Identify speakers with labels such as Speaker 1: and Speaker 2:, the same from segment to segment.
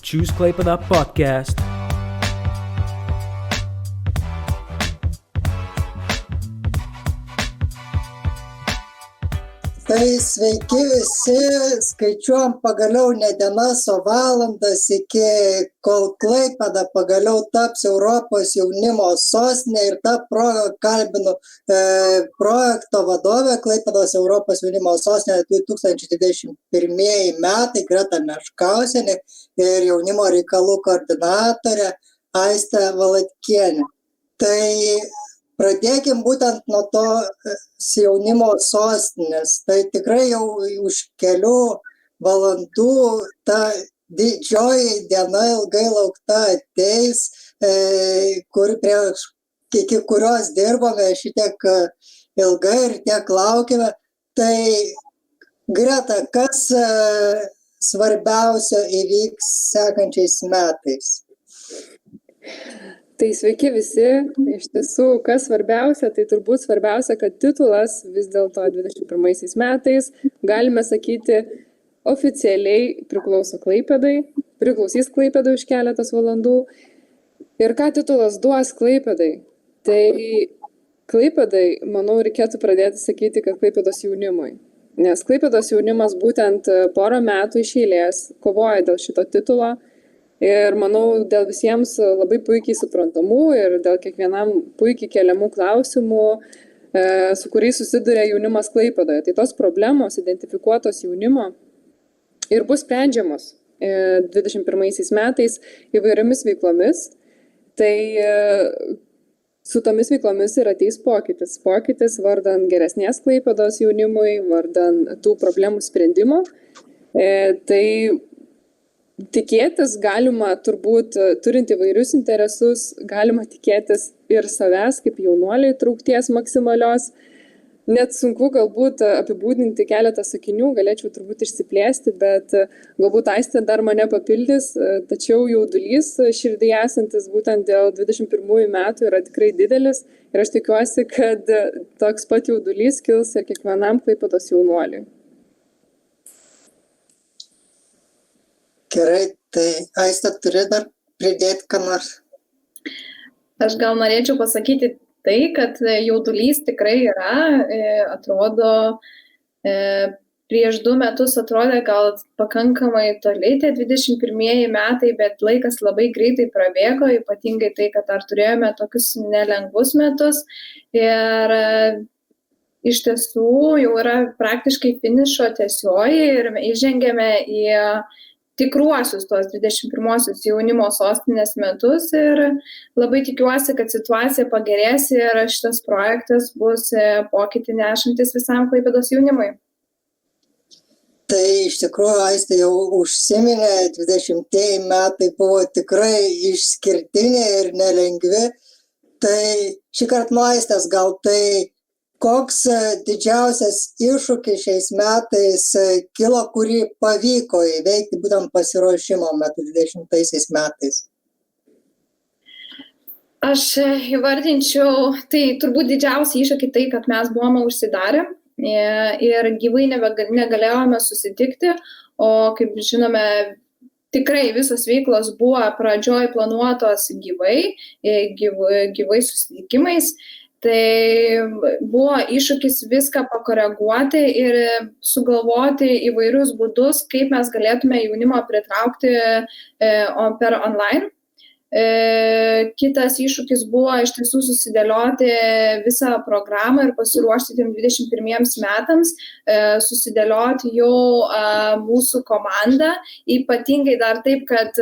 Speaker 1: Choose Klaipėda podcast.
Speaker 2: Tai sveiki visi, skaičiuojam pagaliau ne dienas, o valandas iki kol Klaipėda pagaliau taps Europos jaunimo sostinė ir tą progą kalbinu projekto vadovę Klaipėdos Europos jaunimo sostinė 2021 metai Greta Meškauskienė ir jaunimo reikalų koordinatorė Aistė Valatkienė. Tai pradėkim būtent nuo to jaunimo sostinės. Tai tikrai jau už kelių valandų ta didžioji diena ilgai laukta ateis, iki kurios dirbame šitiek ilgai ir tiek laukime. Tai Greta, kas svarbiausio įvyks sekančiais metais?
Speaker 3: Tai sveiki visi, iš tiesų, kas svarbiausia, tai turbūt svarbiausia, kad titulas vis dėlto 21 metais, galime sakyti, oficialiai priklausys Klaipėdai už keletas valandų. Ir ką titulas duos Klaipėdai? Tai Klaipėdai, manau, reikėtų pradėti sakyti, kad Klaipėdos jaunimui. Nes Klaipėdos jaunimas būtent porą metų iš eilės kovoja dėl šito titulo. Ir manau, dėl visiems labai puikiai suprantamų ir dėl kiekvienam puikiai keliamų klausimų, su kuriais susiduria jaunimas Klaipėdoje. Tai tos problemos identifikuotos jaunimo ir bus sprendžiamos 21 metais įvairiomis veiklomis. Tai su tomis veiklomis ir ateis pokytis. Pokytis vardan geresnės Klaipėdos jaunimui, vardan tų problemų sprendimo. Tai tikėtis galima turbūt, turint įvairius interesus, galima tikėtis ir savęs kaip jaunuoliai traukties maksimalios. Net sunku galbūt apibūdinti keletą sakinių, galėčiau turbūt išsiplėsti, bet galbūt Aistė dar mane papildys, tačiau jaudulys širdyje esantis būtent dėl 21 metų yra tikrai didelis ir aš tikiuosi, kad toks pat jaudulys kils ir kiekvienam Klaipėdos jaunuoliui.
Speaker 2: Gerai, tai Aistė, turi dar pridėti ką nors?
Speaker 4: Aš gal norėčiau pasakyti tai, kad jaudulys tikrai yra, atrodo, prieš 2 metus atrodė gal pakankamai toli tie 21 metai, bet laikas labai greitai prabėgo, ypatingai tai, kad dar turėjome tokius nelengvus metus ir iš tiesų jau yra praktiškai finišo tiesioji ir įžengėme į tikruosius tos 21 jaunimo sostinės metus ir labai tikiuosi, kad situacija pagerės ir šitas projektas bus pokytį nešantis visam Klaipėdos jaunimui.
Speaker 2: Tai iš tikrųjų, Aistė jau užsiminė, 20 metai buvo tikrai išskirtiniai ir nelengvi. Tai šįkart nuo Aistės gal tai koks didžiausias iššūkis šiais metais kilo, kurį pavyko įveikti būtent pasiruošimo metu 20 metais?
Speaker 4: Aš įvardinčiau, tai turbūt didžiausia iššūkį tai, kad mes buvome užsidarę ir gyvai negalėjome susitikti, o kaip žinome, tikrai visos veiklos buvo pradžioj planuotos gyvai susitikimais. Tai buvo iššūkis viską pakoreguoti ir sugalvoti įvairius būdus, kaip mes galėtume jaunimą pritraukti per online. Kitas iššūkis buvo iš tiesų susidėlioti visą programą ir pasiruošti 21 metams, susidėlioti jau mūsų komandą, ypatingai dar taip, kad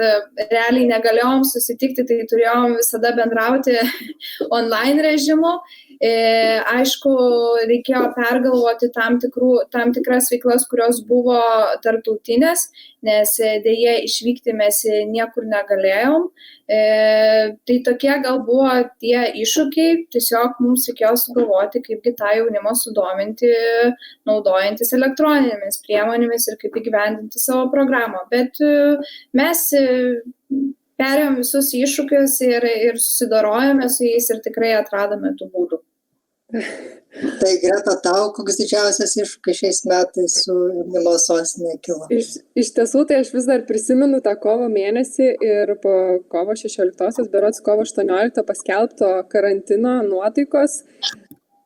Speaker 4: realiai negalėjom susitikti, tai turėjom visada bendrauti online režimu. Aišku, reikėjo pergalvoti tam tikras veiklas, kurios buvo tarptautinės, nes dėja išvykti mes niekur negalėjom. Tai tokie gal buvo tie iššūkiai, tiesiog mums reikėjo sugalvoti, kaipgi tą jaunimą sudominti, naudojantis elektroninėmis priemonėmis ir kaip įgyvendinti savo programą. Bet mes perėjom visus iššūkius ir susidorojome su jais ir tikrai atradome tų būdų.
Speaker 2: Tai Greta, tau koks didžiausias iššūkis šiais metais su jaunimo sostinė kilo?
Speaker 3: Iš tiesų, tai aš vis dar prisimenu tą kovo mėnesį ir po kovo 16, berods kovo 18 paskelbto karantino nuotaikos.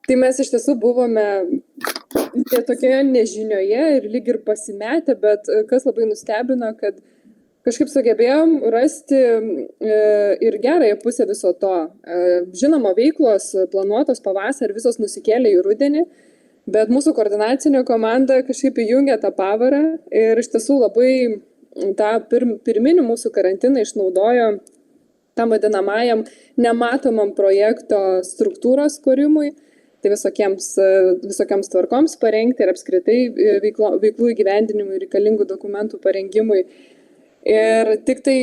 Speaker 3: Tai mes iš tiesų buvome tokioje nežinioje ir lyg ir pasimetę, bet kas labai nustebino, kad kažkaip sugebėjom rasti ir gerąją pusę viso to. Žinoma, veiklos planuotos pavasarį visos nusikėlė į rudenį, bet mūsų koordinacinė komanda kažkaip įjungė tą pavarą ir iš tiesų labai tą pirminį mūsų karantiną išnaudojo tam vadinamajam nematomam projekto struktūros kūrimui, tai visokiems tvarkoms parengti ir apskritai veiklų įgyvendinimui reikalingų dokumentų parengimui. Ir tik tai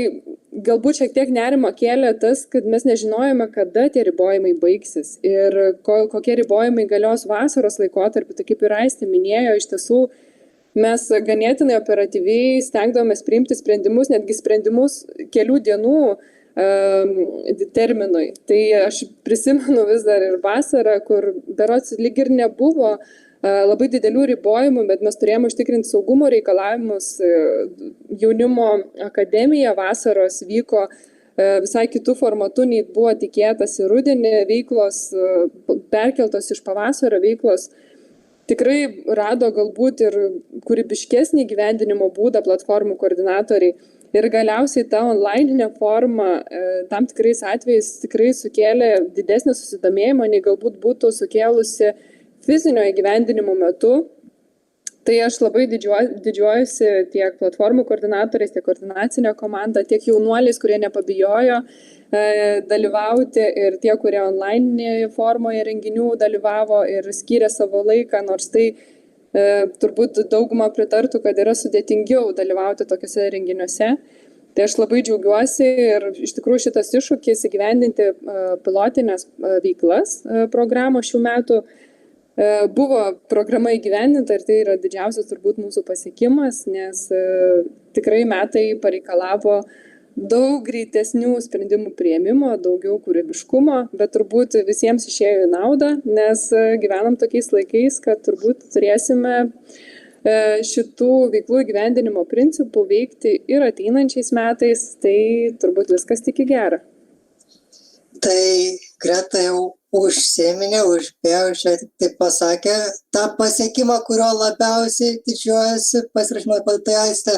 Speaker 3: galbūt šiek tiek nerimo kėlė tas, kad mes nežinojome, kada tie ribojimai baigsis ir kokie ribojimai galios vasaros laikotarpiu. Tai kaip ir Aistė minėjo, iš tiesų mes ganėtinai operatyviai stengdavomės priimti sprendimus, netgi sprendimus kelių dienų terminui. Tai aš prisimenu vis dar ir vasarą, kur berods lyg ir nebuvo labai didelių ribojimų, bet mes turėjome užtikrinti saugumo reikalavimus. Jaunimo akademija vasaros vyko visai kitų formatų, nei buvo tikėtasi rudenį, veiklos perkeltos iš pavasario veiklos. Tikrai rado galbūt ir kūrybiškesnį gyvendinimo būdą platformų koordinatoriai. Ir galiausiai ta onlininė forma tam tikrais atvejais tikrai sukėlė didesnį susidomėjimą, nei galbūt būtų sukėlusi fizinio įgyvendinimo metu. Tai aš labai didžiuojuosi tiek platformų koordinatoriais, tiek koordinacinė komanda, tiek jaunuoliais, kurie nepabijojo dalyvauti ir tie, kurie online formoje renginių dalyvavo ir skyrė savo laiką, nors tai turbūt dauguma pritartų, kad yra sudėtingiau dalyvauti tokiuose renginiuose. Tai aš labai džiaugiuosi ir iš tikrųjų šitas iššūkis įgyvendinti pilotinės veiklas programos šių metų buvo programa įgyvendinta ir tai yra didžiausias turbūt mūsų pasiekimas, nes tikrai metai pareikalavo daug greitesnių sprendimų priėmimo, daugiau kūrybiškumo, bet turbūt visiems išėjo į naudą, nes gyvenam tokiais laikais, kad turbūt turėsime šitų veiklų įgyvendinimo principų veikti ir ateinančiais metais, tai turbūt viskas tik į gerą.
Speaker 2: Tai Greta jau užsiminė, užbėgo, čia taip pasakė, tą pasiekimą, kurio labiausiai didžiuojasi pasirašymo, tai Aiste,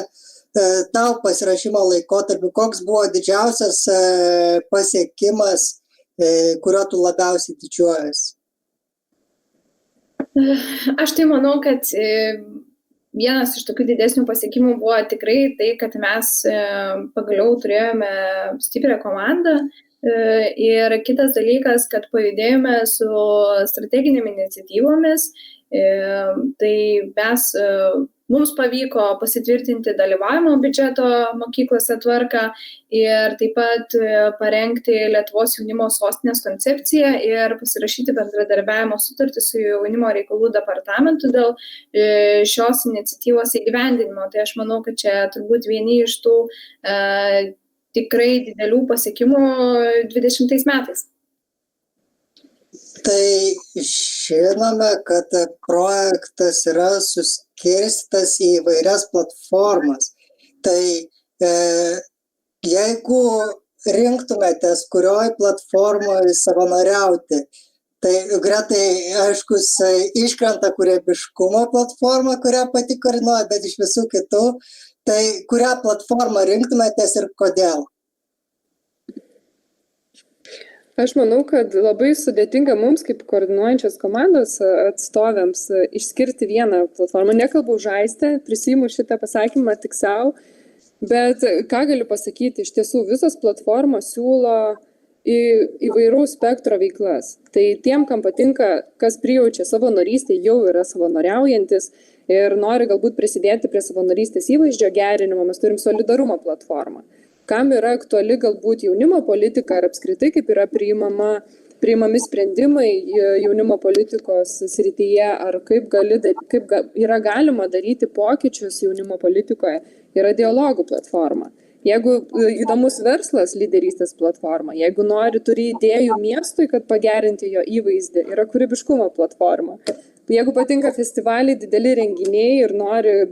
Speaker 2: tau pasirašymo laikotarpiu, koks buvo didžiausias pasiekimas, kurio tu labiausiai didžiuojasi?
Speaker 4: Aš tai manau, kad vienas iš tokių didesnių pasiekimų buvo tikrai tai, kad mes pagaliau turėjome stiprią komandą. Ir kitas dalykas, kad pajudėjome su strateginėmis iniciatyvomis, tai mums pavyko pasitvirtinti dalyvavimo biudžeto mokyklose tvarką ir taip pat parengti Lietuvos jaunimo sostinės koncepciją ir pasirašyti bendradarbiavimo sutartį su jaunimo reikalų departamentu dėl šios iniciatyvos įgyvendinimo. Tai aš manau, kad čia turbūt vieni iš tų tikrai didelių pasiekimų 20 metais.
Speaker 2: Tai žinome, kad projektas yra suskirstytas į įvairias platformas. Tai jeigu rinktumėtės, kurioj platformoje savanoriauti, tai Gretai, aiškus, iškrenta kūrybiškumo platforma, kurią pati koordinuoja, bet iš visų kitų, tai kurią platformą rinktumėtės ir kodėl?
Speaker 3: Aš manau, kad labai sudėtinga mums kaip koordinuojančios komandos atstovėms išskirti vieną platformą. Nekalbu už Aistę, prisiimu šitą pasakymą tik savo, bet ką galiu pasakyti, iš tiesų visos platformos siūlo įvairaus spektro veiklas. Tai tiem, kam patinka, kas prijaučia savanorystę, jau yra savanoriaujantis ir nori galbūt prisidėti prie savanorystės įvaizdžio gerinimo, mes turim solidarumo platformą. Kam yra aktuali galbūt jaunimo politika ar apskritai kaip yra priimami sprendimai jaunimo politikos srityje, ar kaip yra galima daryti pokyčius jaunimo politikoje, yra dialogų platforma. Jeigu įdomus verslas, lyderystės platforma, jeigu turi idėjų miestui, kad pagerinti jo įvaizdį, yra kūrybiškumo platforma. Jeigu patinka festivaliai, dideli renginiai ir nori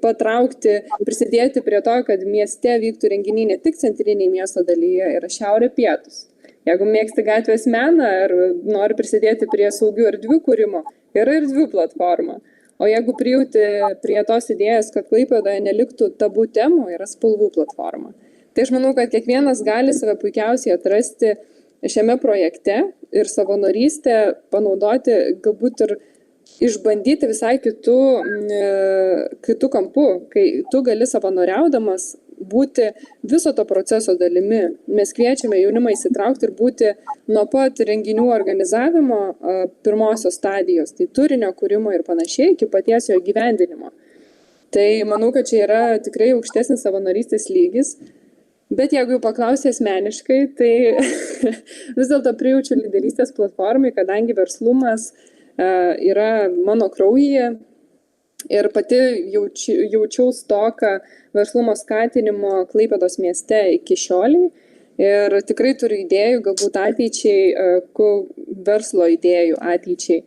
Speaker 3: patraukti, prisidėti prie to, kad mieste vyktų renginiai ne tik centriniai miesto dalyje, yra šiaurė pietus. Jeigu mėgsti gatvės meną ir nori prisidėti prie saugių erdvių kūrimo, yra erdvių platforma. O jeigu prijauti prie tos idėjos, kad Klaipėdoje neliktų tabų temų, yra spalvų platforma. Tai aš manau, kad kiekvienas gali save puikiausiai atrasti šiame projekte ir savanorystę panaudoti, galbūt ir išbandyti visai kitų kampų, kai tu gali savanoriaudamas būti viso to proceso dalimi. Mes kviečiame jaunimą įsitraukti ir būti nuo pat renginių organizavimo pirmosios stadijos, tai turinio kūrimo ir panašiai, iki paties jo įgyvendinimo. Tai manau, kad čia yra tikrai aukštesnis savanorystės lygis, bet jeigu jau paklausė asmeniškai, tai vis dėlto prijaučiu lyderystės platformai, kadangi verslumas yra mano kraujyje ir pati jaučiau stoką verslumo skatinimo Klaipėdos mieste iki šioliai ir tikrai turiu idėjų, galbūt ateičiai, verslo idėjų ateičiai.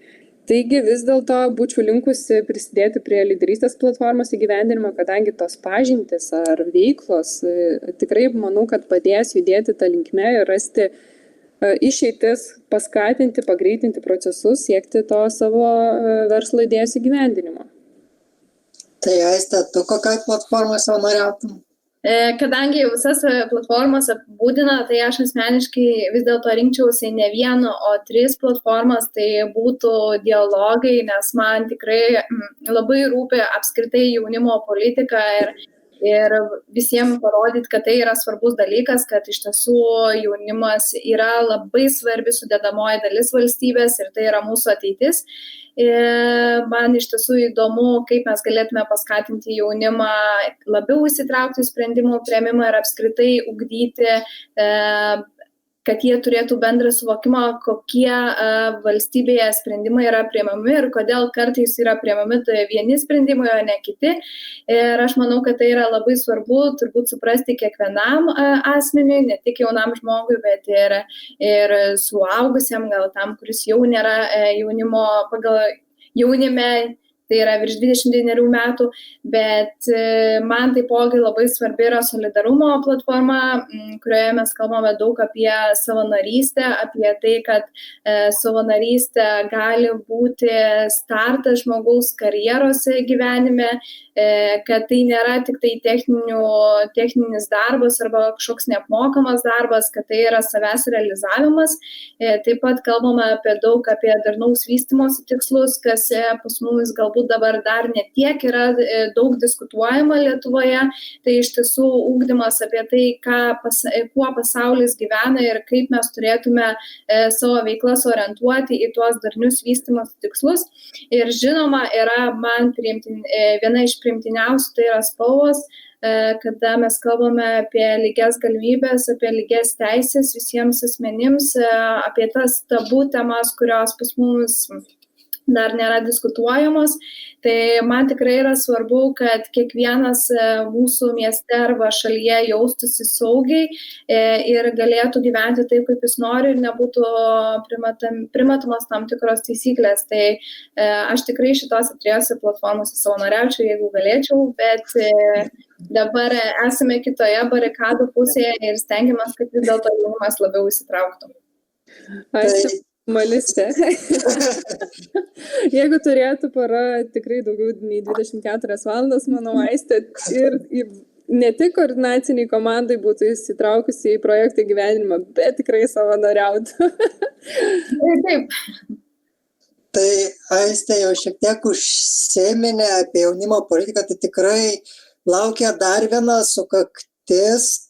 Speaker 3: Taigi vis dėlto būčiau linkusi prisidėti prie lyderystės platformos įgyvendinimo, kadangi tos pažintys ar veiklos tikrai manau, kad padės judėti tą linkmę ir rasti išeitis, paskatinti, pagreitinti procesus, siekti to savo verslo idėjos įgyvendinimo.
Speaker 2: Tai Aiste, tu kokiai platformai savanoriautum?
Speaker 4: Kadangi jau visas platformas apibūdina, tai aš asmeniškai vis dėlto rinkčiausi ne vieną, o 3 platformas, tai būtų dialogai, nes man tikrai labai rūpi apskritai jaunimo politika ir visiems parodyti, kad tai yra svarbus dalykas, kad iš tiesų jaunimas yra labai svarbi sudedamoji dalis valstybės ir tai yra mūsų ateitis. Man iš tiesų įdomu, kaip mes galėtume paskatinti jaunimą labiau įsitraukti į sprendimų priėmimą ir apskritai ugdyti, kad jie turėtų bendrą suvokimą, kokie valstybėje sprendimai yra priėmami ir kodėl kartais yra priėmami vieni sprendimai, o ne kiti. Ir aš manau, kad tai yra labai svarbu turbūt suprasti kiekvienam asmeniui, ne tik jaunam žmogui, bet ir suaugusiam, gal tam, kuris jau nėra jaunimo pagal jaunime, tai yra virš 29 metų, bet man taipogi labai svarbi yra solidarumo platforma, kurioje mes kalbame daug apie savanorystę, apie tai, kad savanorystė gali būti startas žmogaus karjeros gyvenime, kad tai nėra tik tai techninis darbas arba kažkoks neapmokamas darbas, kad tai yra savęs realizavimas. Taip pat kalbame daug apie darnaus vystymosi tikslus, kas pas mumis galbūt dabar dar netiek yra daug diskutuojama Lietuvoje. Tai iš tiesų ugdymas apie tai, kuo pasaulis gyvena ir kaip mes turėtume savo veiklas orientuoti į tuos darnius vystymosi tikslus. Ir žinoma, yra man viena iš priimtiniausių, tai yra spalvos, kada mes kalbame apie lygias galimybės, apie lygias teisės visiems asmenims, apie tas tabų temas, kurios pas mus dar nėra diskutuojamos. Tai man tikrai yra svarbu, kad kiekvienas mūsų mieste arba šalyje jaustųsi saugiai ir galėtų gyventi taip, kaip jis nori ir nebūtų primetamas tam tikros taisyklės. Tai aš tikrai šitose 3 platformose savanoriaučiau, jeigu galėčiau, bet dabar esame kitoje barikadų pusėje ir stengiamės, kad vis dėlto jaunimas labiau įsitrauktų.
Speaker 3: Maliste. Jeigu turėtų para tikrai daugiau nei 24 valandas, manau, Aistė ir ne tik koordinaciniai komandai būtų įsitraukusi į projektų gyvenimą, bet tikrai savanoriautų.
Speaker 4: Taip.
Speaker 2: Tai Aistė jau šiek tiek užsiminė apie jaunimo politiką, tai tikrai laukia dar viena sukaktis.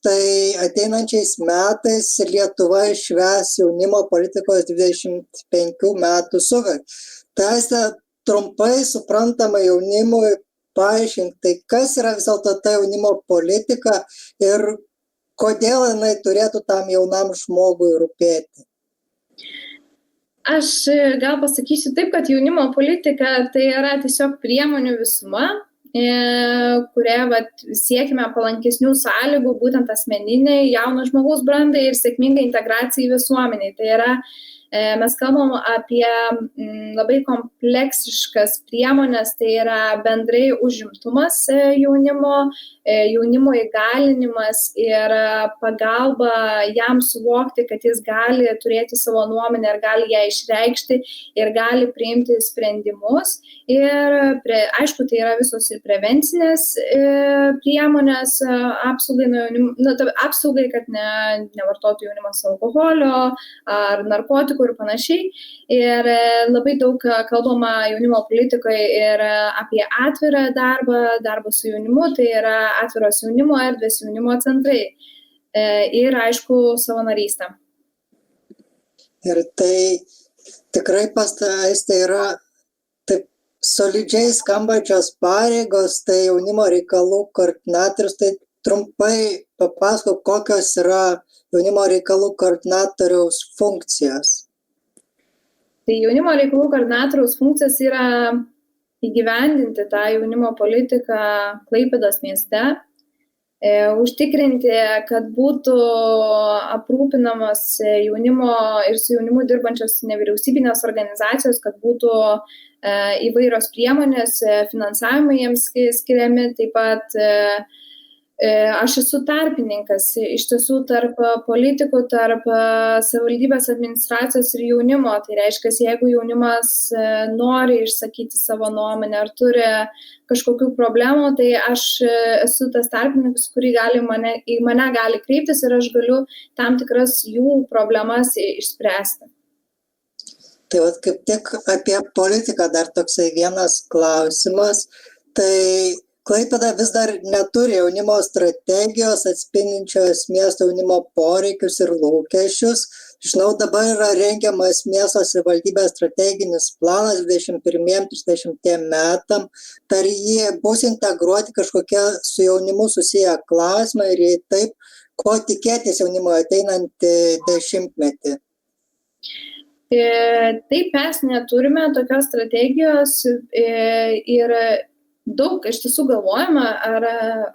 Speaker 2: Tai ateinančiais metais Lietuva švęs jaunimo politikos 25 metų sukaktį. Tai trumpai suprantama jaunimui paaiškink, tai kas yra vis dėlto ta jaunimo politika ir kodėl jinai turėtų tam jaunam žmogui rūpėti?
Speaker 4: Aš gal pasakysiu taip, kad jaunimo politika tai yra tiesiog priemonių visuma. kurie siekime palankesnių sąlygų būtent asmeniniai jauno žmogaus brandai ir sėkmingai integracijai visuomeniai. Tai yra, mes kalbam apie labai kompleksiškas priemonės, tai yra bendrai užimtumas jaunimo įgalinimas ir pagalba jam suvokti, kad jis gali turėti savo nuomonę ir gali ją išreikšti ir gali priimti sprendimus. Ir aišku, tai yra visos ir prevencinės priemonės apsaugai, kad nevartotų jaunimas alkoholio ar narkotikų ir panašiai. Ir labai daug kalbama jaunimo politikoje ir apie atvirą darbą su jaunimu, tai yra atviros jaunimo erdvės, jaunimo centrai ir aišku savanorystė.
Speaker 2: Ir tai tikrai tai yra solidžiai skambančios pareigos, tai jaunimo reikalų koordinatorius. Tai trumpai papasakok, kokios yra jaunimo reikalų koordinatoriaus funkcijos.
Speaker 4: Tai jaunimo reikalų koordinatoriaus funkcijos yra įgyvendinti tą jaunimo politiką Klaipėdos mieste, užtikrinti, kad būtų aprūpinamas jaunimo ir su jaunimu dirbančios nevyriausybinės organizacijos, kad būtų įvairios priemonės, finansavimai jiems skiriami. Taip pat aš esu tarpininkas iš tiesų tarp politikų, tarp savivaldybės administracijos ir jaunimo. Tai reiškia, jeigu jaunimas nori išsakyti savo nuomonę ar turi kažkokių problemų, tai aš esu tas tarpininkas, kurį į mane gali kreiptis ir aš galiu tam tikras jų problemas išspręsti.
Speaker 2: Tai kaip tik apie politiką dar toksai vienas klausimas. Tai Klaipėda vis dar neturi jaunimo strategijos atspindinčios miesto jaunimo poreikius ir lūkesčius. Žinau, dabar yra rengiamas miesto savivaldybės strateginis planas 21-30 metam. Per jį bus integruoti kažkokie su jaunimu susiję klausimai ir taip, ko tikėtis jaunimo ateinantį dešimtmetį.
Speaker 4: Taip, mes neturime tokios strategijos ir daug iš tiesų galvojame, ar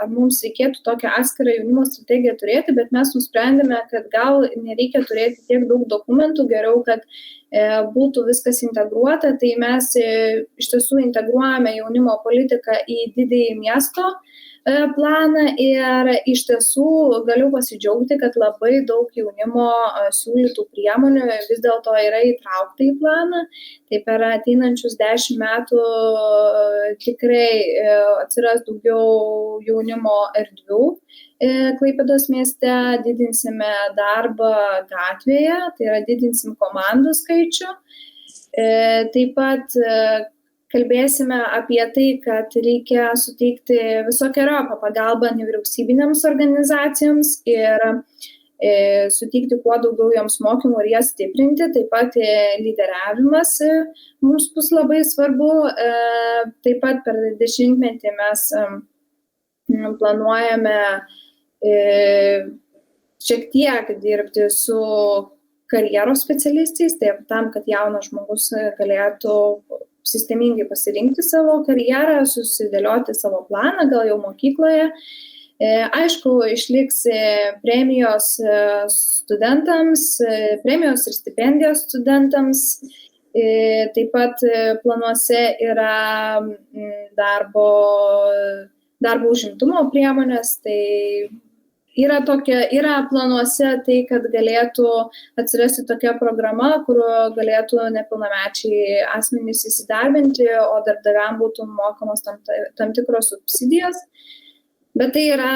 Speaker 4: mums reikėtų tokią atskirą jaunimo strategiją turėti, bet mes nusprendėme, kad gal nereikia turėti tiek daug dokumentų, geriau, kad būtų viskas integruota. Tai mes iš tiesų integruojame jaunimo politiką į didįjį miesto planą ir iš tiesų galiu pasidžiaugti, kad labai daug jaunimo siūlytų priemonių vis dėlto yra įtraukta į planą. Tai per ateinančius 10 metų tikrai atsiras daugiau jaunimo erdvių. Klaipėdos mieste didinsime darbą gatvėje, tai yra didinsim komandų skaičių. Taip pat kalbėsime apie tai, kad reikia suteikti visokeriopą pagalbą nevyriausybinėms organizacijoms ir suteikti kuo daugiau joms mokymų ir jas stiprinti. Taip pat lyderiavimas mums bus labai svarbu. Taip pat per 10-metį mes planuojame šiek tiek dirbti su karjeros specialistais, tai tam, kad jaunas žmogus galėtų sistemingai pasirinkti savo karjerą, susidėlioti savo planą, gal jau mokykloje. Aišku, išliks premijos studentams, premijos ir stipendijos studentams. Taip pat planuose yra darbo užimtumo priemonės, tai yra planuose tai, kad galėtų atsirasti tokia programa, kur galėtų nepilnamečiai asmenys įsidarbinti, o darbdaviam būtų mokamos tam tikros subsidijos. Bet tai yra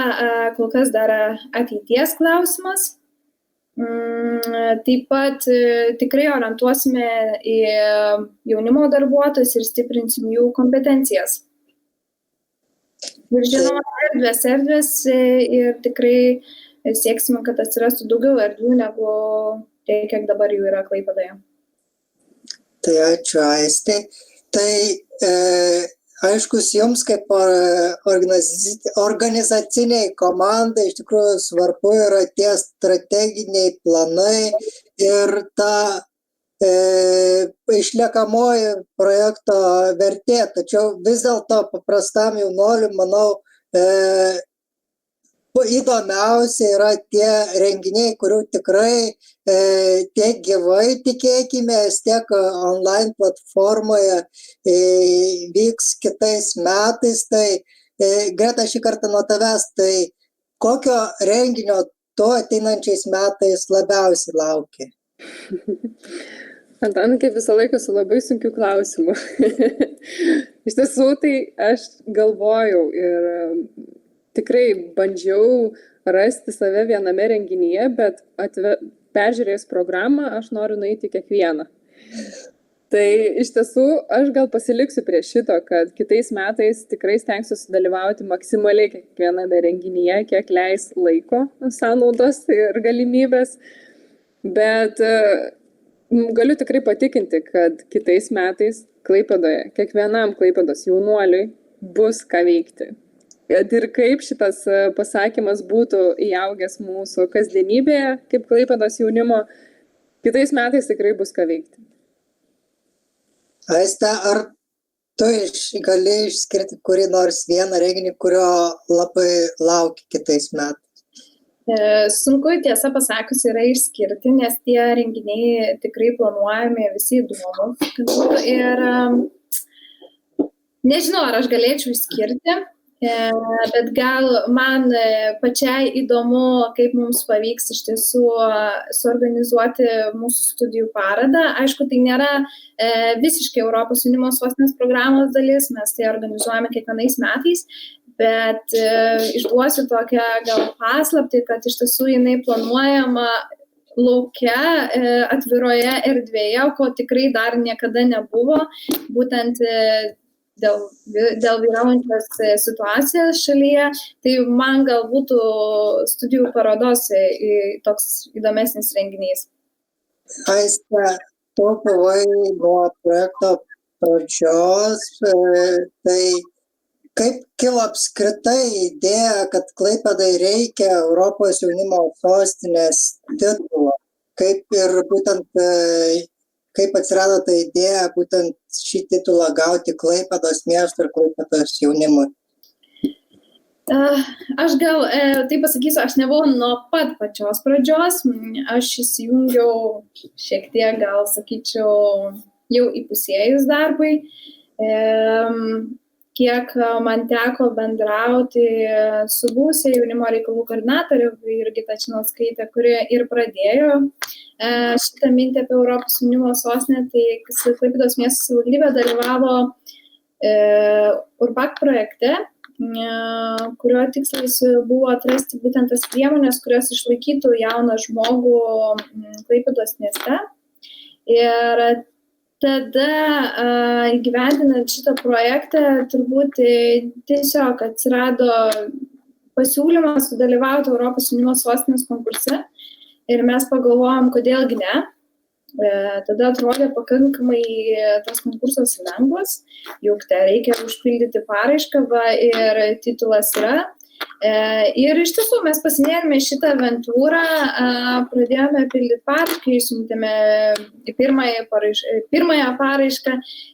Speaker 4: kol kas dar ateities klausimas. Taip pat tikrai orientuosime į jaunimo darbuotojus ir stiprinsim jų kompetencijas. Ir žinoma, erdvės ir tikrai sieksime, kad atsirastų daugiau erdvių negu tiek, kiek dabar jų yra Klaipėdoje.
Speaker 2: Tai ačiū, Aistė. Tai aiškus jums kaip organizaciniai komandai iš tikrųjų svarbu yra tie strateginiai planai ir ta išliekamoji projekto vertė, tačiau vis dėlto paprastam jaunuoliui, manau, įdomiausia yra tie renginiai, kurių tikrai tiek gyvai tikėkimės, tiek online platformoje vyks kitais metais. Tai Greta, šį kartą nuo tavęs, tai kokio renginio tu ateinančiais metais labiausiai lauki?
Speaker 3: Antanai, kaip visą laiką, su labai sunkiu klausimu. Iš tiesų, tai aš galvojau ir tikrai bandžiau rasti save viename renginyje, bet peržiūrėjus programą, aš noriu nueiti kiekvieną. Tai iš tiesų, aš gal pasiliksiu prie šito, kad kitais metais tikrai stengsiuosi dalyvauti maksimaliai kiekviename renginyje, kiek leis laiko, sąnaudos ir galimybės. Bet galiu tikrai patikinti, kad kitais metais Klaipėdoje, kiekvienam Klaipėdos jaunuoliui bus ką veikti. Kad ir kaip šitas pasakymas būtų įaugęs mūsų kasdienybėje, kaip Klaipėdos jaunimo, kitais metais tikrai bus ką veikti.
Speaker 2: Aiste, ar tu gali išskirti kurį nors vieną renginį, kurio labai lauki kitais metais?
Speaker 4: Sunku tiesą pasakius yra išskirti, nes tie renginiai tikrai planuojami visi įdomus. Ir nežinau, ar aš galėčiau išskirti, bet gal man pačiai įdomu, kaip mums pavyks iš tiesų suorganizuoti mūsų studijų parodą. Aišku, tai nėra visiškai Europos jaunimo sostinės programos dalis, mes tai organizuojame kiekvienais metais. Bet išduosiu tokią gal paslaptį, kad iš tiesų jinai planuojama lauke, atviroje erdvėje, ko tikrai dar niekada nebuvo, būtent dėl vyraujančios situacijos šalyje. Tai man gal būtų studijų parodos toks įdomesnis renginys.
Speaker 2: Aiste, tu buvai nuo projekto pradžios, tai kaip kilo apskritai idėja, kad Klaipėdai reikia Europos jaunimo sostinės titulo? Kaip ir būtent, kaip atsirado ta idėja būtent šį titulą gauti Klaipėdos miesto ir Klaipėdos jaunimui?
Speaker 4: Aš gal, tai pasakysiu, aš nebuvau nuo pat pačios pradžios. Aš įsijungiau šiek tiek, gal sakyčiau, jau įpusėjus darbui. Kiek man teko bendrauti su buvusia jaunimo reikalų koordinatorė Jurgita Činauskaitė, kuri ir pradėjo šitą mintį apie Europos jaunimo sostinę, tai Klaipėdos miesto savivaldybė dalyvavo Urbak projekte, kurio tikslas buvo atrasti būtent tas priemonės, kurios išlaikytų jauną žmogų Klaipėdos mieste. Ir tada įgyvendinant šitą projektą turbūt tiesiog atsirado pasiūlymas sudalyvauti Europos jaunimo sostinės konkurse ir mes pagalvojom, kodėlgi ne. Tada atrodė pakankamai tas konkursas lengvas, juk tai reikia užpildyti paraišką ir titulas yra. Ir iš tiesų mes pasinėrėme šitą aventūrą, pradėjome pildyti paraišką, išsiuntėme pirmąją paraišką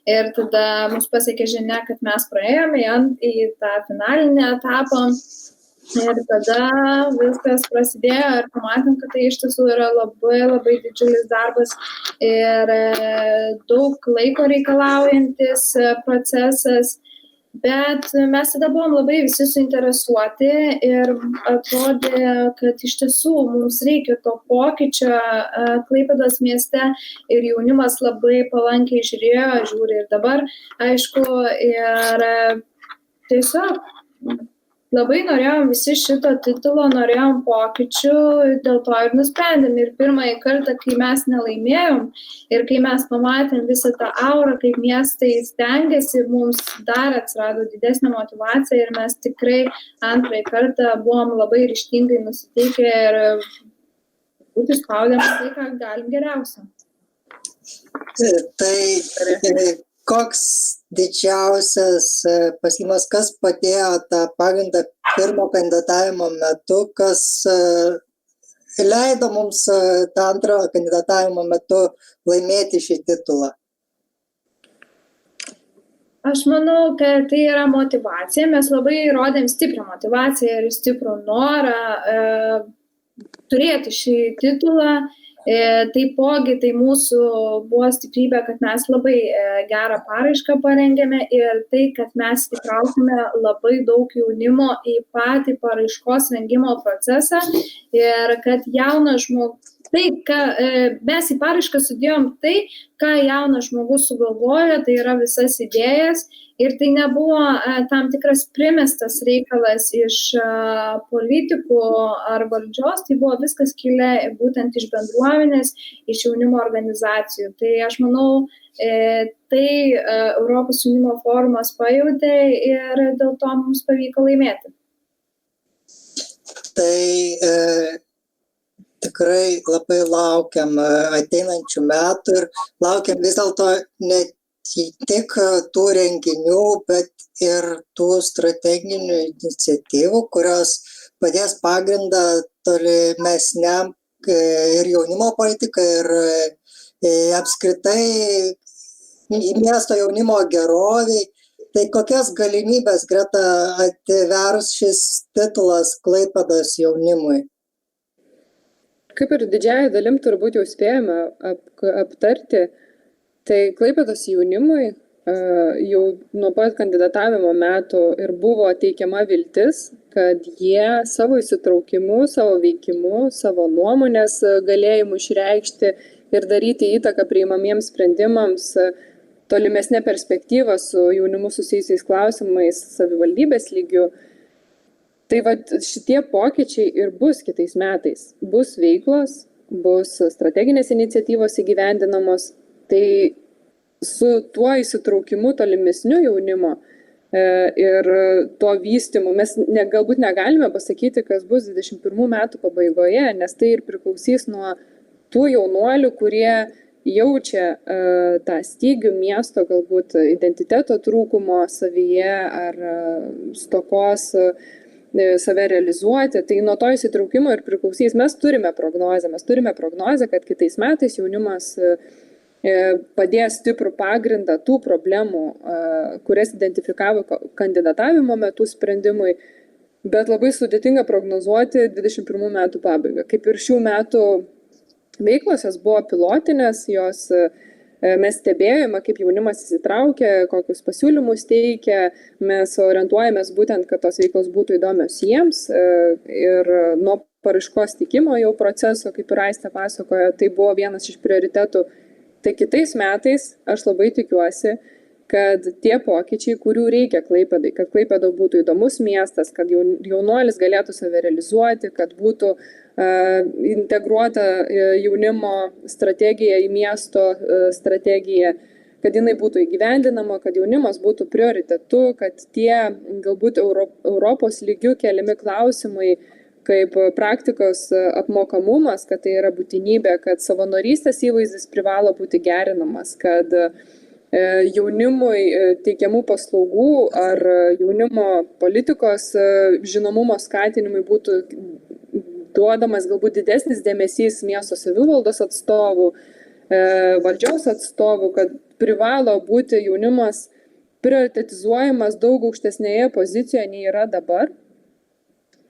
Speaker 4: ir tada mus pasiekė žinia, kad mes praėjome į tą finalinį etapą ir tada viskas prasidėjo ir pamatėm, kad tai iš tiesų yra labai, labai didžiulis darbas ir daug laiko reikalaujantis procesas. Bet mes tada buvom labai visi suinteresuoti ir atrodė, kad iš tiesų mums reikia to pokyčio Klaipėdos mieste ir jaunimas labai palankiai žiūri ir dabar, aišku, ir tiesiog labai norėjom visi šito titulo, norėjom pokyčių, dėl to ir nusprendėm. Ir pirmąjį kartą, kai mes nelaimėjom ir kai mes pamatėm visą tą aurą, kaip miestai stengiasi, mums dar atsirado didesnė motyvacija ir mes tikrai antrąjį kartą buvom labai ryžtingai nusiteikę ir būti spaudėm tai, ką galim geriausia.
Speaker 2: Tai koks didžiausias pasiūlymas, kas padėjo tą pagrindą pirmo kandidatavimo metu, kas leido mums tą antrą kandidatavimo metu laimėti šį titulą?
Speaker 4: Aš manau, kad tai yra motivacija. Mes labai rodėm stiprią motivaciją ir stiprų norą turėti šį titulą. Taipogi tai mūsų buvo stiprybė, kad mes labai gerą paraišką parengėme ir tai, kad mes įtraukėme labai daug jaunimo į patį paraiškos rengimo procesą ir kad jaunas žmogus, mes į paraišką sudėjom tai, ką jaunas žmogus sugalvojo, tai yra visas idėjas ir tai nebuvo tam tikras primestas reikalas iš politikų ar valdžios, tai buvo viskas kilę būtent iš bendruomenės, iš jaunimo organizacijų. Tai aš manau, tai Europos jaunimo forumas pajautė ir dėl to mums pavyko laimėti.
Speaker 2: Tai tikrai labai laukiam ateinančių metų ir laukiam vis dėlto ne tik tų renginių, bet ir tų strateginių iniciatyvų, kurios padės pagrindą tolimesniam ir jaunimo politikai, ir apskritai miesto jaunimo geroviai. Tai kokias galimybės, Greta, atvers šis titulas Klaipėdos jaunimui?
Speaker 3: Kaip ir didžiąją dalim turbūt jau spėjome aptarti, tai Klaipėdos jaunimui jau nuo pat kandidatavimo metų ir buvo teikiama viltis, kad jie savo įsitraukimu, savo veikimu, savo nuomonės galėjimu išreikšti ir daryti įtaką priimamiems sprendimams tolimesnė perspektyva su jaunimu susijusiais klausimais savivaldybės lygiu. Tai šitie pokyčiai ir bus kitais metais. Bus veiklos, bus strateginės iniciatyvos įgyvendinamos. Tai su tuo įsitraukimu tolimesniu jaunimo ir to vystymu mes galbūt negalime pasakyti, kas bus 21 metų pabaigoje, nes tai ir priklausys nuo tų jaunuolių, kurie jaučia tą stygių miesto galbūt identiteto trūkumo savyje ar stokos save realizuoti, tai nuo to įsitraukimo ir priklausys. Mes turime prognozę, kad kitais metais jaunimas padės stiprų pagrindą tų problemų, kurias identifikavo kandidatavimo metu sprendimui, bet labai sudėtinga prognozuoti 21 metų pabaigą. Kaip ir šių metų veiklos, jos buvo pilotinės, mes stebėjome, kaip jaunimas įsitraukia, kokius pasiūlymus teikia, mes orientuojamės būtent, kad tos veiklos būtų įdomios jiems ir nuo paraiškos teikimo jau proceso, kaip ir Aistė pasakojo, tai buvo vienas iš prioritetų. Tai kitais metais aš labai tikiuosi, kad tie pokyčiai, kurių reikia Klaipėdai, kad Klaipėda būtų įdomus miestas, kad jaunuolis galėtų save realizuoti, kad būtų integruota jaunimo strategija į miesto strategiją, kad jinai būtų įgyvendinama, kad jaunimas būtų prioritetu, kad tie galbūt Europos lygių keliami klausimai, kaip praktikos apmokamumas, kad tai yra būtinybė, kad savanorystės įvaizdis privalo būti gerinamas, kad jaunimui teikiamų paslaugų ar jaunimo politikos žinomumo skatinimui būtų duodamas galbūt didesnis dėmesys miesto savivaldos atstovų, valdžios atstovų, kad privalo būti jaunimas prioritetizuojamas daug aukštesnėje pozicijoje nei yra dabar.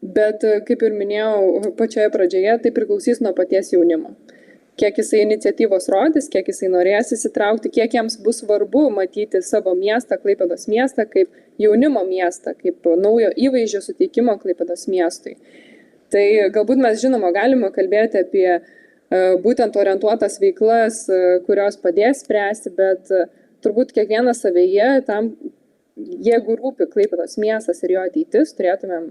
Speaker 3: Bet, kaip ir minėjau pačioje pradžioje, tai priklausys nuo paties jaunimo. Kiek jisai iniciatyvos rodys, kiek jisai norės įsitraukti, kiek jiems bus svarbu matyti savo miestą, Klaipėdos miestą, kaip jaunimo miestą, kaip naujo įvaizdžio suteikimo Klaipėdos miestui. Tai galbūt mes žinoma galime kalbėti apie būtent orientuotas veiklas, kurios padės spręsti, bet turbūt kiekvienas savyje tam, jeigu rūpi Klaipėdos miestas ir jo ateitis, turėtumėm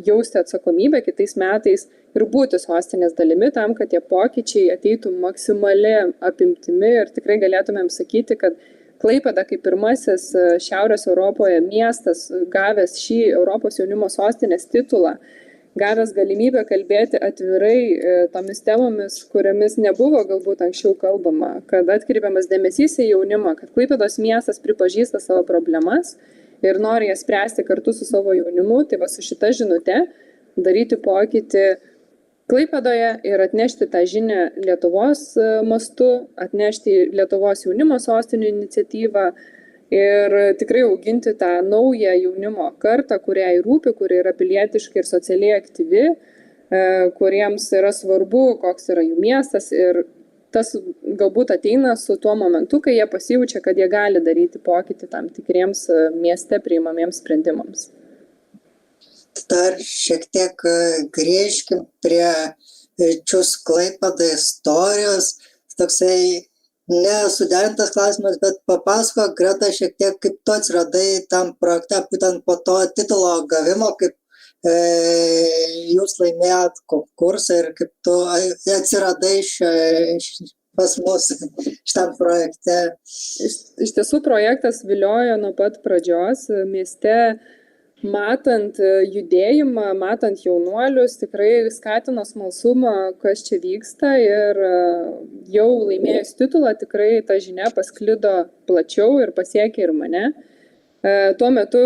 Speaker 3: jausti atsakomybę kitais metais ir būti sostinės dalimi tam, kad tie pokyčiai ateitų maksimali apimtimi ir tikrai galėtumėm sakyti, kad Klaipėda kaip pirmasis Šiaurės Europoje miestas, gavęs šį Europos jaunimo sostinės titulą, gavęs galimybę kalbėti atvirai tomis temomis, kuriamis nebuvo galbūt anksčiau kalbama, kad atkreipiamas dėmesys į jaunimą, kad Klaipėdos miestas pripažįsta savo problemas ir nori jas spręsti kartu su savo jaunimu, tai su šita žinute daryti pokytį Klaipėdoje ir atnešti tą žinią Lietuvos mastu, atnešti Lietuvos jaunimo sostinių iniciatyvą ir tikrai auginti tą naują jaunimo kartą, kuriai rūpi, kuri yra pilietiškai ir socialiai aktyvi, kuriems yra svarbu, koks yra jų miestas ir tas galbūt ateina su tuo momentu, kai jie pasijaučia, kad jie gali daryti pokytį tam tikriems mieste priimamiems sprendimams.
Speaker 2: Dar šiek tiek grįžkim prie čios Klaipėda istorijos. Toksai nesuderintas klausimas, bet papasako, Greta, šiek tiek, kaip tu atsiradai tam projekte, būtent po to titulo gavimo, kaip jūs laimėjot konkursą ir kaip tu atsiradai pas mus šitam projekte.
Speaker 3: Iš tiesų projektas viliojo nuo pat pradžios mieste. Matant judėjimą, matant jaunuolius, tikrai skatino smalsumą, kas čia vyksta ir jau laimėjus titulą tikrai ta žinia pasklido plačiau ir pasiekė ir mane. Tuo metu,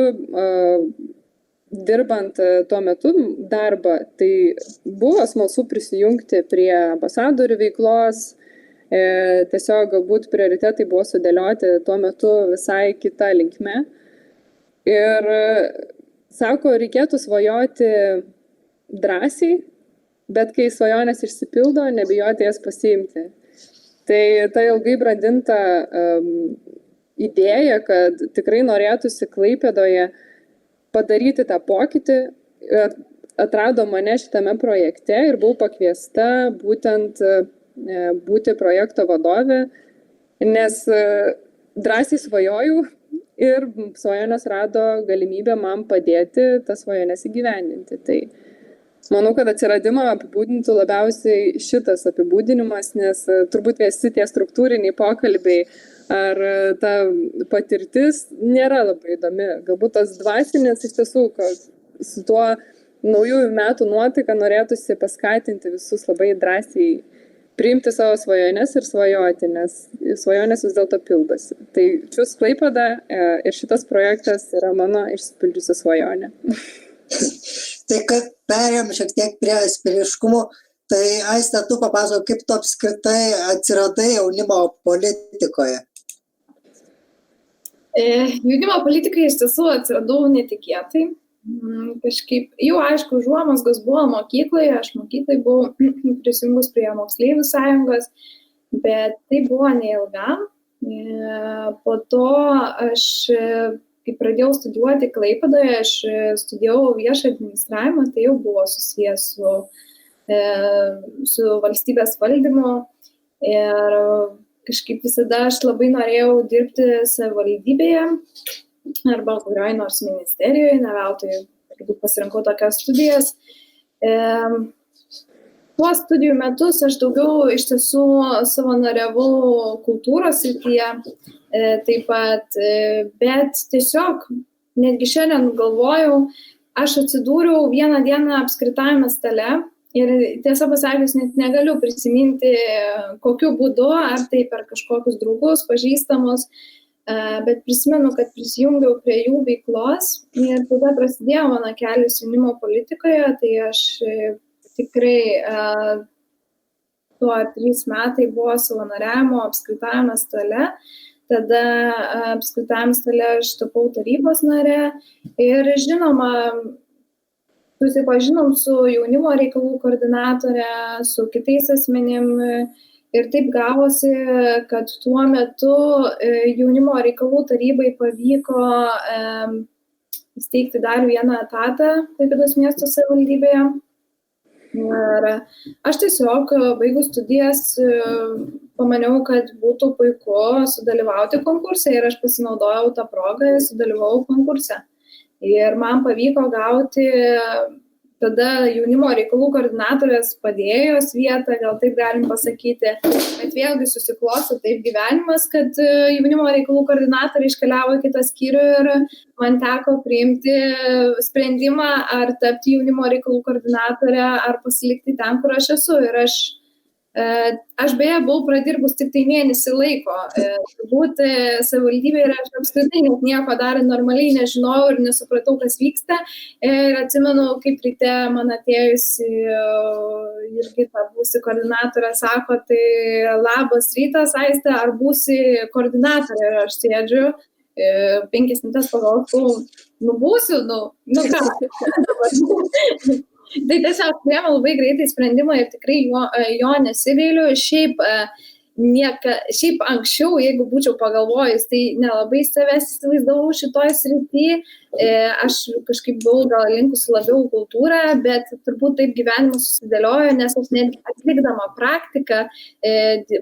Speaker 3: dirbant darbą, tai buvo smalsu prisijungti prie ambasadorių veiklos, tiesiog galbūt prioritetai buvo sudėlioti tuo metu visai kita linkme. Ir sako, reikėtų svajoti drąsiai, bet kai svajonės išsipildo, nebijoti jas pasiimti. Tai ta ilgai brandinta idėja, kad tikrai norėtųsi Klaipėdoje padaryti tą pokytį, atrado mane šitame projekte ir buvau pakviesta būtent būti projekto vadovė, nes drąsiai svajojau. Ir svajonės rado galimybę man padėti tas svajonės įgyvendinti. Tai manau, kad atsiradimą apibūdintų labiausiai šitas apibūdinimas, nes turbūt visi tie struktūriniai pokalbiai ar ta patirtis nėra labai įdomi. Galbūt tas dvasinis iš tiesų, kad su tuo naujųjų metų nuotaika norėtųsi paskatinti visus labai drąsiai priimti savo svajonės ir svajoti, nes svajonės vis dėlto pildosi. Tai čius Klaipėda ir šitas projektas yra mano išsipildžiusi svajonė.
Speaker 2: Tai kad perėjom šiek tiek prie asmeniškumų, tai Aiste, tu papasakok, kaip tu apskritai atsiradai jaunimo politikoje?
Speaker 4: Jaunimo politikai iš tiesų atsiradau netikėtai. Kažkaip, jau aišku, užuomazgos buvo mokykloje, aš mokyklai buvau prisijungus prie moksleivių sąjungos, bet tai buvo neilgam. Po to aš, kai pradėjau studijuoti Klaipėdoje, aš studijavau viešą administravimą, tai jau buvo susijęs su valstybės valdymu ir kažkaip visada aš labai norėjau dirbti savivaldybėje arba kurioje nors ministerijoje, ne veltui turbūt pasirinkau tokias studijas. Tuos studijų metus aš daugiau iš tiesų savanoriavau kultūros srityje, taip pat, bet tiesiog netgi šiandien galvojau, aš atsidūriau vieną dieną apskritajame stale ir tiesą pasakius net negaliu prisiminti, kokiu būdu, ar tai per kažkokius draugus, pažįstamus, bet prisimenu, kad prisijungiau prie jų veiklos ir tada prasidėjo mano kelias jaunimo politikoje, tai aš tikrai tuo 3 metai buvo savanoriavimo apskritajame stale, tada apskritajame stale aš tapau tarybos nare ir žinoma, susipažinom su jaunimo reikalų koordinatore, su kitais asmenim. Ir taip gavosi, kad tuo metu jaunimo reikalų tarybai pavyko įsteigti dar vieną etatą Klaipėdos miesto savivaldybėje. Ir aš tiesiog baigus studijas pamaniau, kad būtų puiku sudalyvauti konkurse ir aš pasinaudojau tą progą ir sudalyvavau konkurse. Ir man pavyko gauti tada jaunimo reikalų koordinatorės padėjos vietą, gal taip galim pasakyti, bet vėlgi susiklosto taip gyvenimas, kad jaunimo reikalų koordinatorė iškeliavo į kitą skyrių ir man teko priimti sprendimą, ar tapti jaunimo reikalų koordinatorė, ar pasilikti ten, kur aš esu. Ir aš Aš beje buvau pradirbus tik tai mėnesį laiko. Turbūt savivaldybė ir aš apskritai net nieko dar normaliai nežinojau ir nesupratau, kas vyksta. Ir atsimenu, kaip ryte man atėjusi Jurgita, būsi koordinatorė, sako, tai labas rytas, Aiste, ar būsi koordinatorė? Ir aš sėdžiu, 5 minutės pagalvojau, būsiu, ką. Tai tiesiog priėmė labai greitai sprendimą ir tikrai jo nesigailiu. Šiaip anksčiau, jeigu būčiau pagalvojus, tai nelabai savęs įsivaizdavau šitoj srity. Aš kažkaip buvau gal linkusi labiau kultūrą, bet turbūt taip gyvenimas susidėliojo, nes aš netgi atlikdama praktiką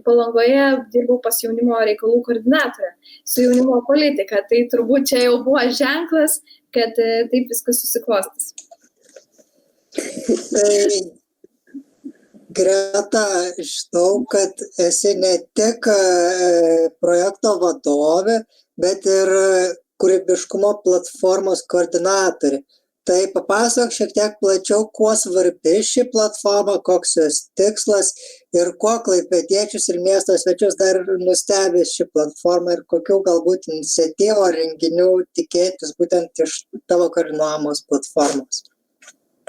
Speaker 4: Palangoje dirbau pas jaunimo reikalų koordinatorę su jaunimo politika. Tai turbūt čia jau buvo ženklas, kad taip viskas susiklostys.
Speaker 2: Tai Greta, žinau, kad esi ne tik projekto vadovė, bet ir kūrybiškumo platformos koordinatorė. Tai papasakok šiek tiek plačiau, kuo svarbi ši platforma, koks jos tikslas ir kuo klaipėdiečius ir miesto svečius dar nustebės ši platforma ir kokių galbūt iniciatyvų renginių tikėtis būtent iš tavo koordinuojamos platformos.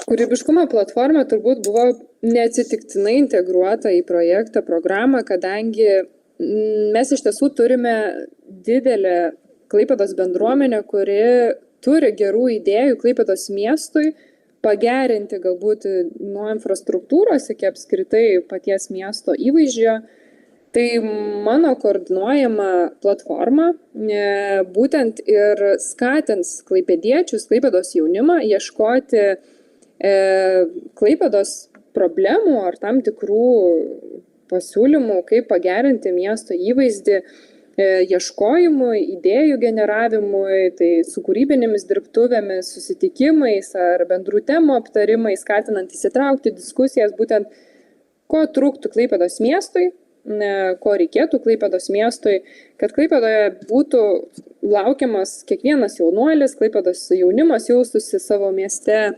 Speaker 3: Kūrybiškumo platforma turbūt buvo neatsitiktinai integruota į projektą, programą, kadangi mes iš tiesų turime didelę Klaipėdos bendruomenę, kuri turi gerų idėjų Klaipėdos miestui pagerinti galbūt nuo infrastruktūros iki apskritai paties miesto įvaizdžio. Tai mano koordinuojama platforma būtent ir skatins klaipėdiečius, Klaipėdos jaunimą ieškoti Klaipėdos problemų ar tam tikrų pasiūlymų, kaip pagerinti miesto įvaizdį, ieškojimui, idėjų generavimui, tai su kūrybinėmis dirbtuvėmis, susitikimais ar bendrų temų aptarimais, skatinant įsitraukti diskusijas, būtent ko trūktų Klaipėdos miestui, ko reikėtų Klaipėdos miestui, kad Klaipėdoje būtų laukiamas kiekvienas jaunuolis, Klaipėdos jaunimas jaustųsi savo mieste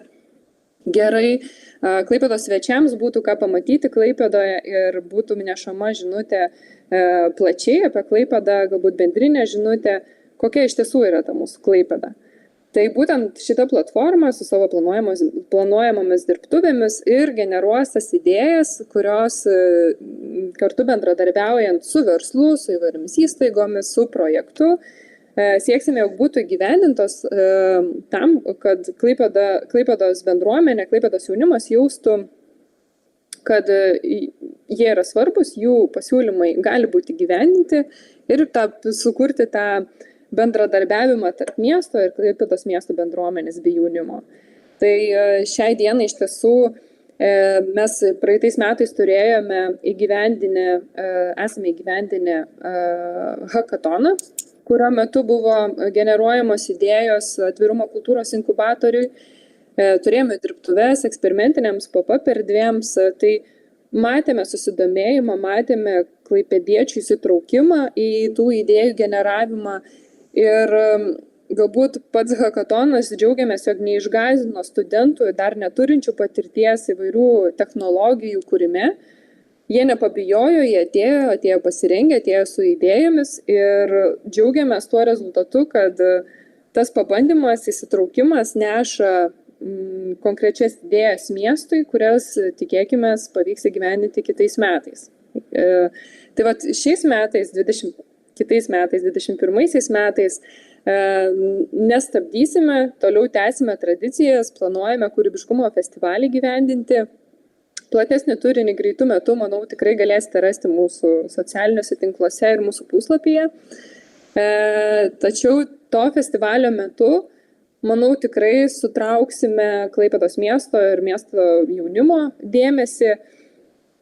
Speaker 3: gerai, Klaipėdos svečiams būtų ką pamatyti Klaipėdoje ir būtų nešama žinutė plačiai apie Klaipėdą, galbūt bendrinė žinutė, kokia iš tiesų yra ta mūsų Klaipėda. Tai būtent šita platforma su savo planuojamomis dirbtuvėmis ir generuos tas idėjas, kurios kartu bendradarbiaujant su verslu, su įvairiomis įstaigomis, su projektu, sieksime, jog būtų įgyvendintos tam, kad Klaipėdos bendruomenė, Klaipėdos jaunimas jaustų, kad jie yra svarbus, jų pasiūlymai gali būti įgyvendinti ir sukurti tą bendradarbiavimą tarp miesto ir Klaipėdos miesto bendruomenės bei jaunimo. Tai šiai dienai iš tiesų mes praeitais metais esame įgyvendinę hackatoną, kurio metu buvo generuojamos idėjos atvirumo kultūros inkubatoriui, turėjome dirbtuves eksperimentiniams pop-up erdvėms, tai matėme susidomėjimą, matėme klaipėdiečių įsitraukimą į tų idėjų generavimą ir galbūt pats hackatonas džiaugiamės, jog neišgąsdino studentų dar neturinčių patirties įvairių technologijų kūrime. Jie nepabijojo, jie atėjo pasirengę, atėjo su idėjomis ir džiaugiamės tuo rezultatu, kad tas pabandymas, įsitraukimas neša konkrečias idėjas miestui, kurias tikėkimės pavyks įgyvendinti kitais metais. Tai vat šiais metais, 21 metais nestabdysime, toliau tęsime tradicijas, planuojame kūrybiškumo festivalį gyvendinti. Platesnį turinį greitų metų, manau, tikrai galėsite rasti mūsų socialiniuose tinkluose ir mūsų puslapyje. Tačiau to festivalio metu, manau, tikrai sutrauksime Klaipėdos miesto ir miesto jaunimo dėmesį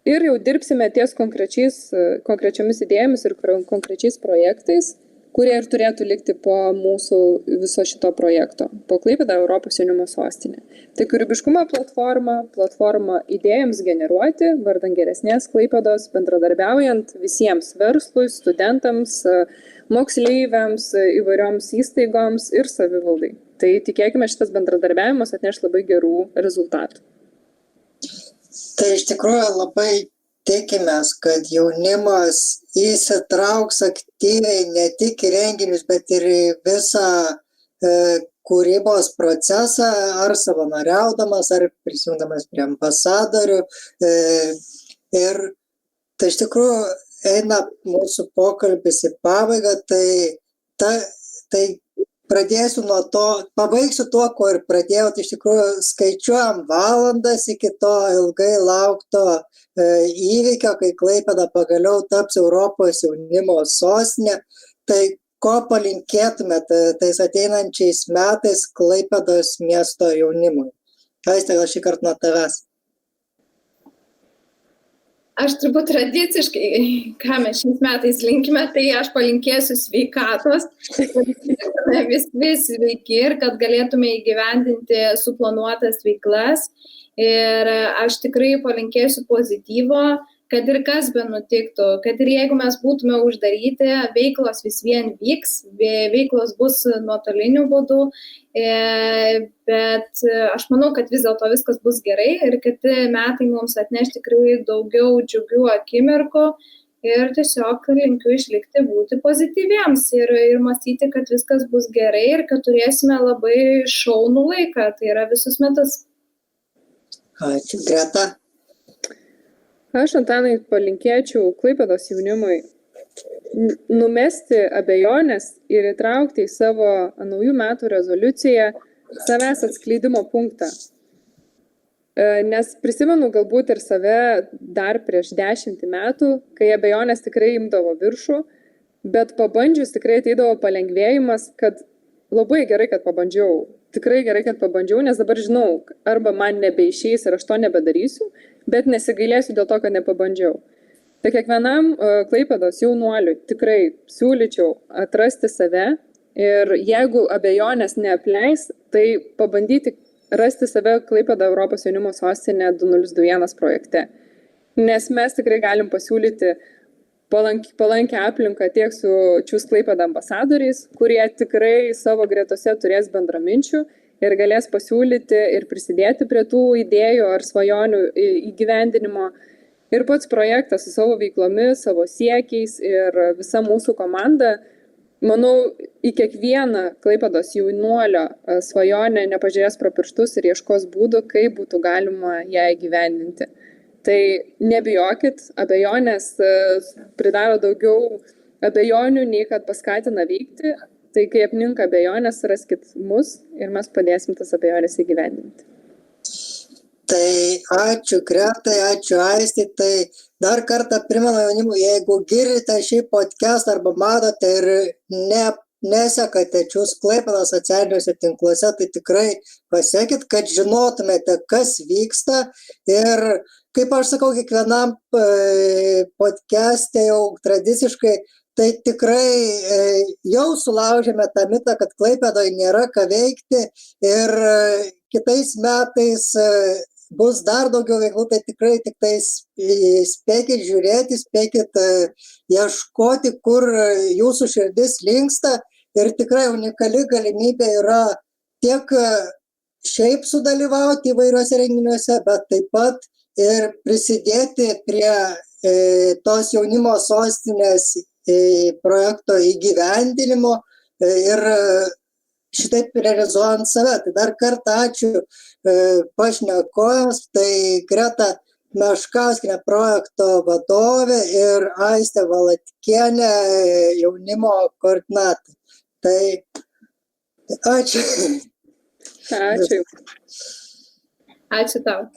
Speaker 3: ir jau dirbsime ties konkrečiomis idėjomis ir konkrečiais projektais, kurie ir turėtų likti po mūsų viso šito projekto, po Klaipėda Europos jaunimo sostinė. Tai kūrybiškumo platforma idėjams generuoti, vardan geresnės Klaipėdos, bendradarbiaujant visiems verslui, studentams, moksleiviams, įvairioms įstaigoms ir savivaldai. Tai tikėkime, šitas bendradarbiavimas atneš labai gerų rezultatų.
Speaker 2: Tai iš tikrųjų labai tikimės, kad jaunimas įsitrauks aktyviai ne tik į renginius, bet ir į visą kūrybos procesą, ar savanoriaudamas, ar prisijungdamas prie ambasadorių. Ir tai iš tikrųjų eina mūsų pokalbis į pabaigą, tai pradėsiu nuo to, pabaigsiu tuo, ko ir pradėjau, tai iš tikrųjų skaičiuojam valandas iki to ilgai laukto įvykio, kai Klaipėda pagaliau taps Europos jaunimo sostinė. Tai ko palinkėtumėte tais ateinančiais metais Klaipėdos miesto jaunimui? Aiste, gal šį kartą nuo tavęs.
Speaker 4: Aš turbūt tradiciškai, ką mes šiais metais linkime, tai aš palinkėsiu sveikatos, kad visi sveiki ir kad galėtume įgyvendinti suplanuotas veiklas. Ir aš tikrai palinkėsiu pozityvo, kad ir kas be nutiktų, kad ir jeigu mes būtume uždaryti, veiklos vis vien vyks, veiklos bus nuotoliniu būdu, bet aš manau, kad vis dėlto viskas bus gerai ir kiti metai mums atneš tikrai daugiau džiugių akimirkų ir tiesiog linkiu išlikti būti pozityviems ir mąstyti, kad viskas bus gerai ir kad turėsime labai šaunų laiką, tai yra visus metus.
Speaker 2: Ačiū, Greta.
Speaker 3: Aš, Antanai, palinkėčiau Klaipėdos jaunimui numesti abejonės ir įtraukti į savo naujų metų rezoliuciją savęs atskleidimo punktą. Nes prisimenu galbūt ir save dar prieš 10 metų, kai abejonės tikrai imdavo viršų, bet pabandžius tikrai ateidavo palengvėjimas, kad labai gerai, kad pabandžiau. Tikrai gerai, kad pabandžiau, nes dabar žinau, arba man nebeišeis ir aš to nebedarysiu, bet nesigailėsiu dėl to, kad nepabandžiau. Tai kiekvienam Klaipėdos jaunuoliui tikrai siūlyčiau atrasti save ir jeigu abejonės neapleis, tai pabandyti rasti save Klaipėda Europos jaunimo sostinė 2021 projekte. Nes mes tikrai galim pasiūlyti palankę aplinką tiek su Choose Klaipėda ambasadoriais, kurie tikrai savo gretose turės bendraminčių ir galės pasiūlyti ir prisidėti prie tų idėjų ar svajonių įgyvendinimo. Ir pats projektas su savo veiklomis, savo siekiais ir visa mūsų komanda, manau, į kiekvieną Klaipėdos jaunuolio svajonę nepažiūrės pro pirštus ir ieškos būdų, kaip būtų galima ją įgyvendinti. Tai nebijokit, abejonės pridaro daugiau abejonių, nei kad paskatina veikti. Tai kai apninka abejonės, raskit mus ir mes padėsim tas abejonės įgyvendinti.
Speaker 2: Tai ačiū Gretai, ačiū Aisti. Tai dar kartą primenu jaunimui, jeigu girdite šį podcastą arba matote ir nesekate Choose Klaipėda socialiniuose tinkluose, tai tikrai pasiekit, kad žinotumėte, kas vyksta. Ir kaip aš sakau, kiekvienam podcast'e jau tradiciškai, tai tikrai jau sulaužėme tą mitą, kad Klaipėdoje nėra ką veikti ir kitais metais bus dar daugiau veiklų, tai tikrai tik tai spėkit žiūrėti, spėkit ieškoti, kur jūsų širdis linksta ir tikrai unikali galimybė yra tiek šiaip sudalyvauti įvairiuose renginiuose, bet taip pat ir prisidėti prie tos jaunimo sostinės projekto įgyvendinimo ir šitaip realizuojant save. Tai dar kartą ačiū pašnekovams, tai Greta Meškauskienė projekto vadovė ir Aistė Valatkienė jaunimo koordinatorė. Tai ačiū.
Speaker 3: Ačiū.
Speaker 4: Ačiū tau.